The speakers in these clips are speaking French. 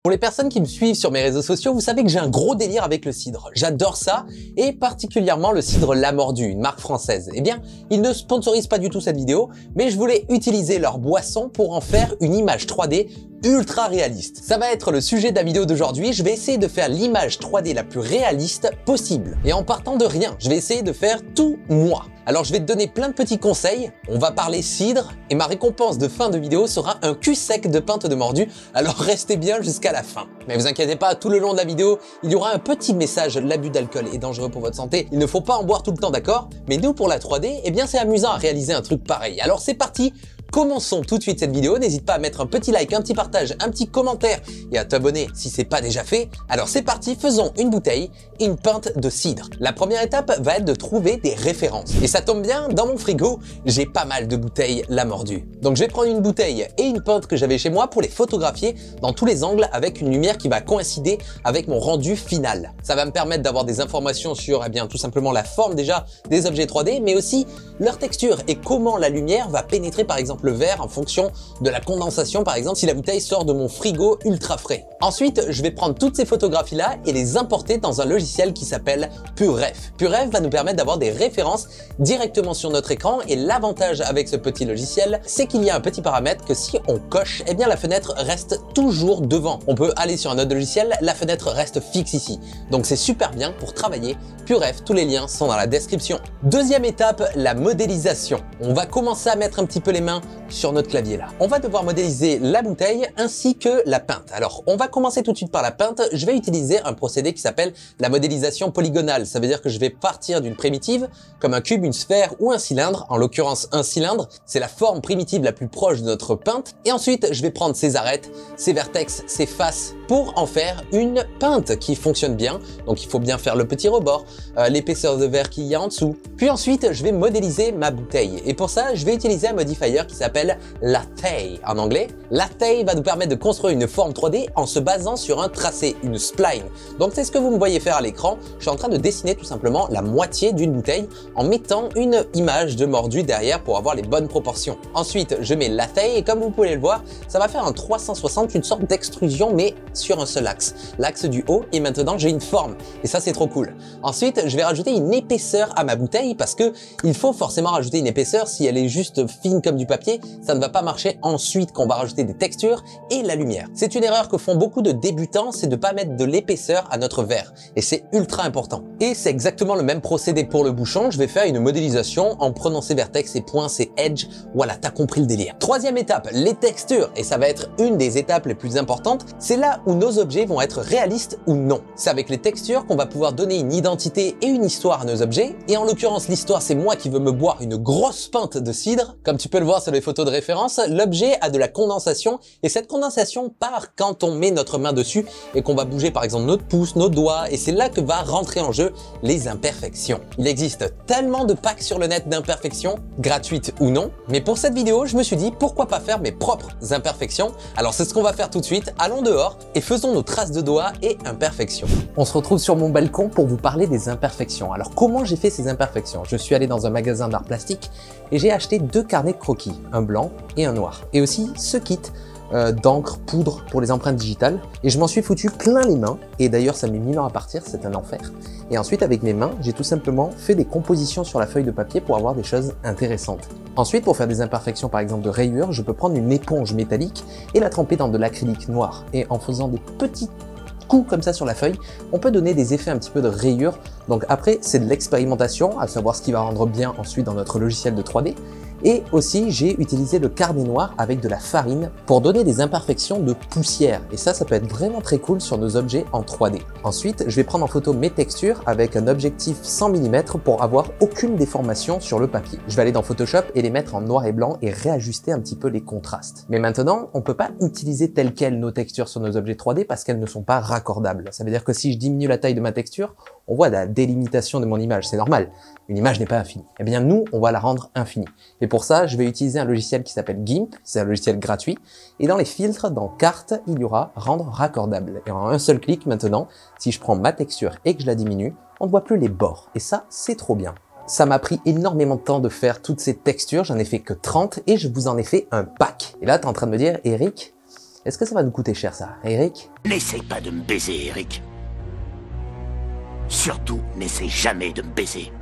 Pour les personnes qui me suivent sur mes réseaux sociaux, vous savez que j'ai un gros délire avec le cidre. J'adore ça, et particulièrement le cidre La Mordue, une marque française. Eh bien, ils ne sponsorisent pas du tout cette vidéo, mais je voulais utiliser leur boisson pour en faire une image 3D ultra réaliste. Ça va être le sujet de la vidéo d'aujourd'hui. Je vais essayer de faire l'image 3D la plus réaliste possible. Et en partant de rien, je vais essayer de faire tout moi. Alors je vais te donner plein de petits conseils, on va parler cidre, et ma récompense de fin de vidéo sera un cul sec de pinte de mordu, alors restez bien jusqu'à la fin. Mais vous inquiétez pas, tout le long de la vidéo, il y aura un petit message, l'abus d'alcool est dangereux pour votre santé, il ne faut pas en boire tout le temps, d'accord? Mais nous pour la 3D, eh bien c'est amusant à réaliser un truc pareil. Alors c'est parti. Commençons tout de suite cette vidéo, n'hésite pas à mettre un petit like, un petit partage, un petit commentaire et à t'abonner si c'est pas déjà fait. Alors c'est parti, faisons une bouteille et une pinte de cidre. La première étape va être de trouver des références. Et ça tombe bien, dans mon frigo, j'ai pas mal de bouteilles La Mordue. Donc je vais prendre une bouteille et une pinte que j'avais chez moi pour les photographier dans tous les angles avec une lumière qui va coïncider avec mon rendu final. Ça va me permettre d'avoir des informations sur tout simplement la forme déjà des objets 3D, mais aussi leur texture et comment la lumière va pénétrer par exemple le verre en fonction de la condensation par exemple si la bouteille sort de mon frigo ultra frais. Ensuite, je vais prendre toutes ces photographies là et les importer dans un logiciel qui s'appelle PureRef. PureRef va nous permettre d'avoir des références directement sur notre écran et l'avantage avec ce petit logiciel, c'est qu'il y a un petit paramètre que si on coche, eh bien la fenêtre reste toujours devant. On peut aller sur un autre logiciel, la fenêtre reste fixe ici. Donc c'est super bien pour travailler. PureRef, tous les liens sont dans la description. Deuxième étape, la modélisation. On va commencer à mettre un petit peu les mains sur notre clavier là. On va devoir modéliser la bouteille ainsi que la pinte. Alors on va commencer tout de suite par la pinte. Je vais utiliser un procédé qui s'appelle la modélisation polygonale. Ça veut dire que je vais partir d'une primitive comme un cube, une sphère ou un cylindre. En l'occurrence un cylindre, c'est la forme primitive la plus proche de notre pinte. Et ensuite je vais prendre ses arêtes, ses vertex, ses faces pour en faire une pinte qui fonctionne bien. Donc il faut bien faire le petit rebord, l'épaisseur de verre qu'il y a en dessous. Puis ensuite je vais modéliser ma bouteille. Et pour ça je vais utiliser un modifier qui s'appelle Lathe en anglais. Lathe va nous permettre de construire une forme 3D en se basant sur un tracé, une spline. Donc c'est ce que vous me voyez faire à l'écran. Je suis en train de dessiner tout simplement la moitié d'une bouteille en mettant une image de mordu derrière pour avoir les bonnes proportions. Ensuite je mets Lathe et comme vous pouvez le voir, ça va faire un 360, une sorte d'extrusion mais sur un seul axe, l'axe du haut, et maintenant j'ai une forme et ça c'est trop cool. Ensuite je vais rajouter une épaisseur à ma bouteille parce que il faut forcément rajouter une épaisseur. Si elle est juste fine comme du papier, ça ne va pas marcher ensuite qu'on va rajouter des textures et la lumière. C'est une erreur que font beaucoup de débutants, c'est de pas mettre de l'épaisseur à notre verre et c'est ultra important. Et c'est exactement le même procédé pour le bouchon. Je vais faire une modélisation en prenant ces vertex, ces points, ces edges. Voilà, t'as compris le délire. Troisième étape, les textures, et ça va être une des étapes les plus importantes. C'est là où nos objets vont être réalistes ou non. C'est avec les textures qu'on va pouvoir donner une identité et une histoire à nos objets. Et en l'occurrence, l'histoire, c'est moi qui veux me boire une grosse pinte de cidre. Comme tu peux le voir sur les photos de référence, l'objet a de la condensation et cette condensation part quand on met notre main dessus et qu'on va bouger par exemple notre pouce, nos doigts, et c'est là que va rentrer en jeu les imperfections. Il existe tellement de packs sur le net d'imperfections, gratuites ou non, mais pour cette vidéo, je me suis dit pourquoi pas faire mes propres imperfections. Alors c'est ce qu'on va faire tout de suite, allons dehors et faisons nos traces de doigts et imperfections. On se retrouve sur mon balcon pour vous parler des imperfections. Alors comment j'ai fait ces imperfections? Je suis allé dans un magasin d'art plastique et j'ai acheté 2 carnets de croquis, un blanc et un noir. Et aussi ce kit d'encre, poudre pour les empreintes digitales. Et je m'en suis foutu plein les mains. Et d'ailleurs ça met 1000 ans à partir, c'est un enfer. Et ensuite avec mes mains, j'ai tout simplement fait des compositions sur la feuille de papier pour avoir des choses intéressantes. Ensuite pour faire des imperfections par exemple de rayures, je peux prendre une éponge métallique et la tremper dans de l'acrylique noir. Et en faisant des petits coups comme ça sur la feuille, on peut donner des effets un petit peu de rayures. Donc après c'est de l'expérimentation, à savoir ce qui va rendre bien ensuite dans notre logiciel de 3D. Et aussi, j'ai utilisé le carnet noir avec de la farine pour donner des imperfections de poussière. Et ça peut être vraiment très cool sur nos objets en 3D. Ensuite, je vais prendre en photo mes textures avec un objectif 100 mm pour avoir aucune déformation sur le papier. Je vais aller dans Photoshop et les mettre en noir et blanc et réajuster un petit peu les contrastes. Mais maintenant, on peut pas utiliser telles quelles nos textures sur nos objets 3D parce qu'elles ne sont pas raccordables. Ça veut dire que si je diminue la taille de ma texture, on voit la délimitation de mon image, c'est normal. Une image n'est pas infinie. Eh bien nous, on va la rendre infinie. Et pour ça, je vais utiliser un logiciel qui s'appelle GIMP, c'est un logiciel gratuit. Et dans les filtres, dans Carte, il y aura Rendre raccordable. Et en un seul clic maintenant, si je prends ma texture et que je la diminue, on ne voit plus les bords. Et ça, c'est trop bien. Ça m'a pris énormément de temps de faire toutes ces textures, j'en ai fait que 30 et je vous en ai fait un pack. Et là, tu es en train de me dire, Eric, Est-ce que ça va nous coûter cher ça, Eric? N'essaye pas de me baiser, Eric. Surtout, n'essaye jamais de me baiser.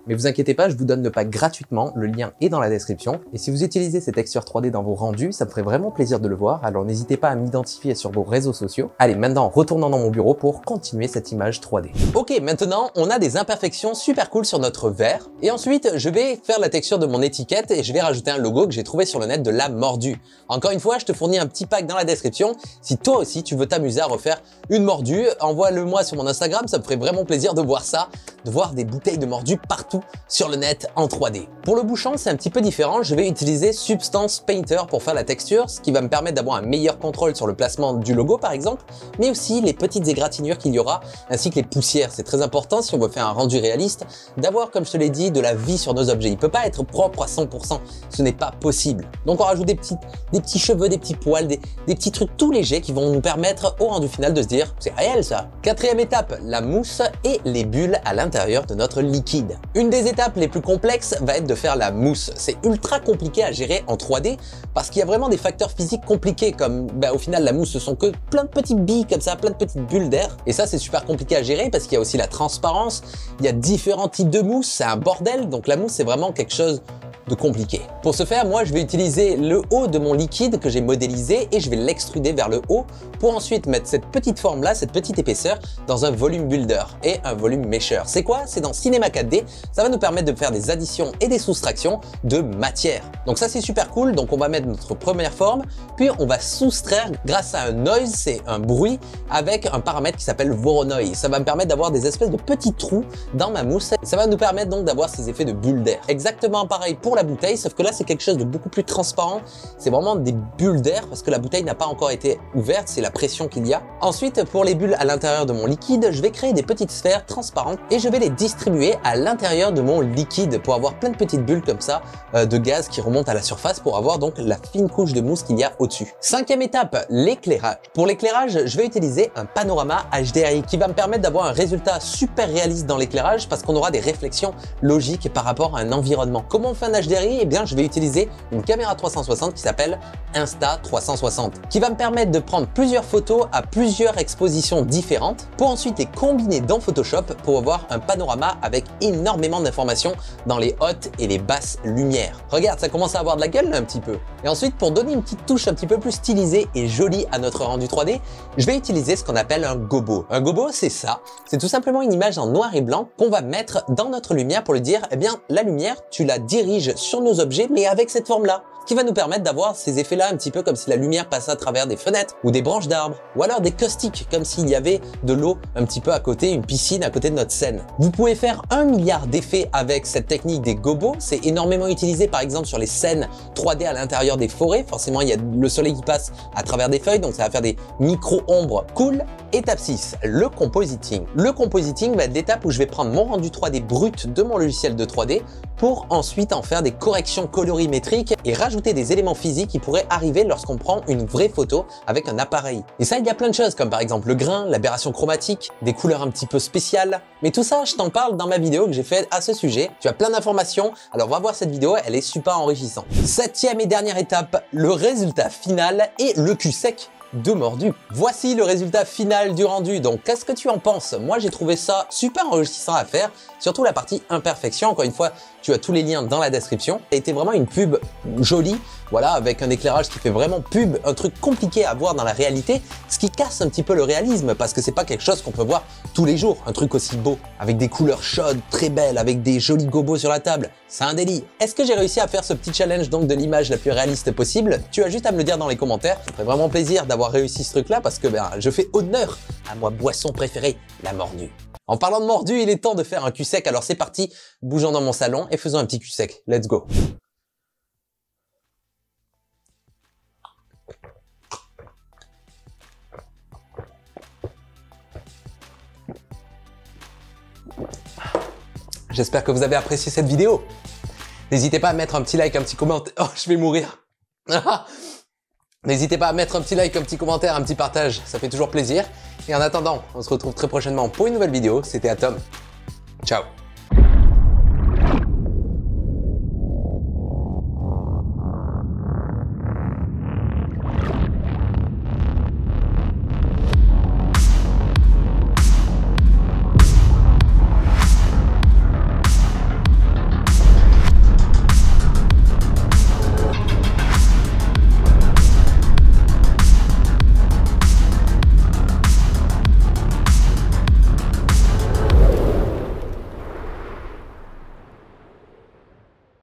Mais vous inquiétez pas, je vous donne le pack gratuitement, le lien est dans la description. Et si vous utilisez ces textures 3D dans vos rendus, ça me ferait vraiment plaisir de le voir, alors n'hésitez pas à m'identifier sur vos réseaux sociaux. Allez, maintenant, retournons dans mon bureau pour continuer cette image 3D. Ok, maintenant, on a des imperfections super cool sur notre verre. Et ensuite, je vais faire la texture de mon étiquette et je vais rajouter un logo que j'ai trouvé sur le net de La Mordue. Encore une fois, je te fournis un petit pack dans la description. Si toi aussi, tu veux t'amuser à refaire une mordue, envoie-le moi sur mon Instagram, ça me ferait vraiment plaisir de voir ça, de voir des bouteilles de mordue partout sur le net en 3D. Pour le bouchon, c'est un petit peu différent. Je vais utiliser Substance Painter pour faire la texture, ce qui va me permettre d'avoir un meilleur contrôle sur le placement du logo par exemple, mais aussi les petites égratignures qu'il y aura, ainsi que les poussières. C'est très important si on veut faire un rendu réaliste, d'avoir, comme je te l'ai dit, de la vie sur nos objets. Il peut pas être propre à 100%, ce n'est pas possible. Donc on rajoute des petits cheveux, des petits poils, des petits trucs tout légers qui vont nous permettre au rendu final de se dire, c'est réel ça. Quatrième étape, la mousse et les bulles à l'intérieur de notre liquide. Une des étapes les plus complexes va être de faire la mousse. C'est ultra compliqué à gérer en 3D parce qu'il y a vraiment des facteurs physiques compliqués comme au final la mousse ce sont que plein de petites billes comme ça, plein de petites bulles d'air et ça c'est super compliqué à gérer parce qu'il y a aussi la transparence, il y a différents types de mousse, c'est un bordel donc la mousse c'est vraiment quelque chose de compliqué. Pour ce faire, moi je vais utiliser le haut de mon liquide que j'ai modélisé et je vais l'extruder vers le haut pour ensuite mettre cette petite forme là, cette petite épaisseur dans un volume builder et un volume mesher. C'est quoi? C'est dans Cinema 4D, ça va nous permettre de faire des additions et des soustractions de matière. Donc ça c'est super cool, donc on va mettre notre première forme, puis on va soustraire grâce à un noise, c'est un bruit avec un paramètre qui s'appelle Voronoi. Ça va me permettre d'avoir des espèces de petits trous dans ma mousse, ça va nous permettre donc d'avoir ces effets de bulles d'air. Exactement pareil pour la bouteille, sauf que là c'est quelque chose de beaucoup plus transparent, c'est vraiment des bulles d'air parce que la bouteille n'a pas encore été ouverte, c'est la pression qu'il y a. Ensuite pour les bulles à l'intérieur de mon liquide, je vais créer des petites sphères transparentes et je vais les distribuer à l'intérieur de mon liquide pour avoir plein de petites bulles comme ça de gaz qui remontent à la surface pour avoir donc la fine couche de mousse qu'il y a au-dessus. Cinquième étape, l'éclairage. Pour l'éclairage, je vais utiliser un panorama HDRI qui va me permettre d'avoir un résultat super réaliste dans l'éclairage parce qu'on aura des réflexions logiques par rapport à un environnement. Comment on fait un HDRI? Eh bien, je vais utiliser une caméra 360 qui s'appelle Insta360 qui va me permettre de prendre plusieurs photos à plusieurs expositions différentes pour ensuite les combiner dans Photoshop pour avoir un panorama avec énormément d'informations dans les hautes et les basses lumières. Regarde, ça commence à avoir de la gueule là, un petit peu. Et ensuite, pour donner une petite touche un petit peu plus stylisée et jolie à notre rendu 3D, je vais utiliser ce qu'on appelle un gobo. Un gobo, c'est ça. C'est tout simplement une image en noir et blanc qu'on va mettre dans notre lumière pour lui dire, eh bien, la lumière, tu la diriges sur nos objets, mais avec cette forme-là, qui va nous permettre d'avoir ces effets-là un petit peu comme si la lumière passait à travers des fenêtres ou des branches d'arbres, ou alors des caustiques, comme s'il y avait de l'eau un petit peu à côté, une piscine à côté de notre scène. Vous pouvez faire 1 milliard d'effets avec cette technique des gobos, c'est énormément utilisé par exemple sur les scènes 3D à l'intérieur des forêts, forcément il y a le soleil qui passe à travers des feuilles, donc ça va faire des micro-ombres cool. Étape 6, le compositing. Le compositing va être l'étape où je vais prendre mon rendu 3D brut de mon logiciel de 3D pour ensuite en faire des corrections colorimétriques et rajouter des éléments physiques qui pourraient arriver lorsqu'on prend une vraie photo avec un appareil. Et ça, il y a plein de choses comme par exemple le grain, l'aberration chromatique, des couleurs un petit peu spéciales. Mais tout ça, je t'en parle dans ma vidéo que j'ai faite à ce sujet. Tu as plein d'informations, alors va voir cette vidéo, elle est super enrichissante. Septième et dernière étape, le résultat final et le cul sec de mordu. Voici le résultat final du rendu. Donc, qu'est-ce que tu en penses? Moi, j'ai trouvé ça super enrichissant à faire, surtout la partie imperfection. Encore une fois, tu as tous les liens dans la description. Ça a été vraiment une pub jolie, voilà, avec un éclairage qui fait vraiment pub, un truc compliqué à voir dans la réalité, ce qui casse un petit peu le réalisme parce que c'est pas quelque chose qu'on peut voir tous les jours, un truc aussi beau, avec des couleurs chaudes, très belles, avec des jolis gobos sur la table. C'est un délire. Est-ce que j'ai réussi à faire ce petit challenge donc de l'image la plus réaliste possible? Tu as juste à me le dire dans les commentaires. Ça ferait vraiment plaisir d'avoir réussi ce truc-là parce que je fais honneur à ma boisson préférée, la mordue. En parlant de mordu, il est temps de faire un cul sec. Alors c'est parti, bougeons dans mon salon et faisons un petit cul sec. Let's go. J'espère que vous avez apprécié cette vidéo. N'hésitez pas à mettre un petit like, un petit commentaire. Oh, je vais mourir. N'hésitez pas à mettre un petit like, un petit commentaire, un petit partage. Ça fait toujours plaisir. Et en attendant, on se retrouve très prochainement pour une nouvelle vidéo. C'était Atom. Ciao.